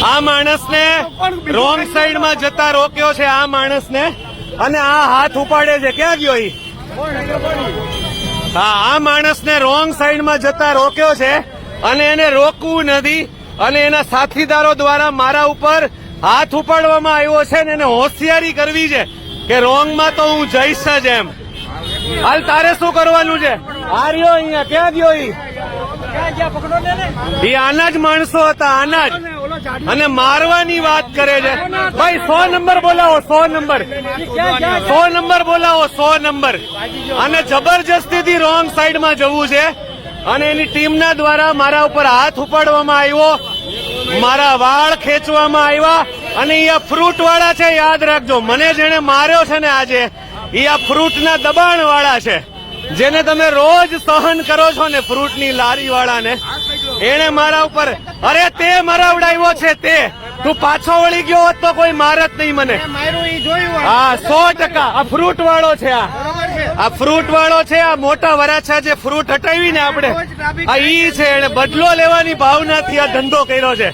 આ માણસને રોંગ સાઈડમાં જતા રોક્યો છે આ માણસને, અને આ હાથ ઉપાડે છે. ક્યાં ગયો ઈ? હા, આ માણસને રોંગ સાઈડમાં જતા રોક્યો છે અને એને રોકવું નથી, અને એના સાથીદારો દ્વારા મારા ઉપર હાથ ઉપાડવામાં આવ્યો છે ને એને હોશિયારી કરવી છે કે રોંગમાં તો હું જઈશ જ એમ. હાલ તારે શું કરવાનું છે? આ રહ્યો અહીંયા. ક્યાં ગયો ઈ? આના જ માણસો હતા, આના જ, અને મારવાની વાત કરે છે. ભાઈ 100 નંબર બોલાવો, 100 નંબર, 100 નંબર બોલાવો, 100 નંબર. અને જબરજસ્તીથી રોંગ સાઈડમાં જવું છે, અને એની ટીમના દ્વારા મારા ઉપર હાથ ઉપાડવામાં આવ્યો, મારા વાળ ખેંચવામાં આવ્યા, અને એ ફ્રૂટ વાળા છે. યાદ રાખજો, મને જેને માર્યો છે ને આજે, એ આ ફ્રૂટના દબાણ વાળા છે, જેને તમે રોજ સહન કરો છો ને, ફ્રૂટની લારી વાળાને. એને મારા ઉપર, અરે તે મરાવડાવ્યો છે, તે તું પાછો વળી ગયો હોત તો કોઈ મારત નહીં મને. હા, 100%. આ ફ્રૂટ વાળો છે, આ ફ્રૂટ વાળો છે. આ મોટા વરાછા જે ફ્રૂટ હટાવીને આપણે, આ ઈ છે. એને બદલો લેવાની ભાવનાથી આ ધંધો કર્યો છે.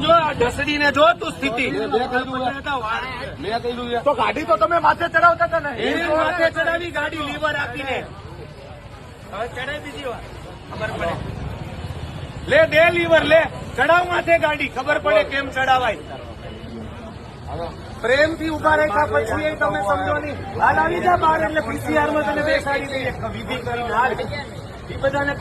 જો ઢસડીને જો તું સ્થિતિ. તો ગાડી તો તમે માથે ચડાવતા હતા ને, માથે ચડાવી ગાડી લીવર આપીને. હવે ચડાવી બીજી વાર ખબર પડે. લે દે લીવર, લે ચડાવ માથે ગાડી, ખબર પડે કેમ ચડાવાય. પ્રેમથી ઉભા રહેતા પછી એ તમે સમજો નહીં. હાલ આવી જા બહાર, એટલે પીસીઆર માં તને બેસાડી દઈએ વિધિ કરીને. હાલ એ બધાને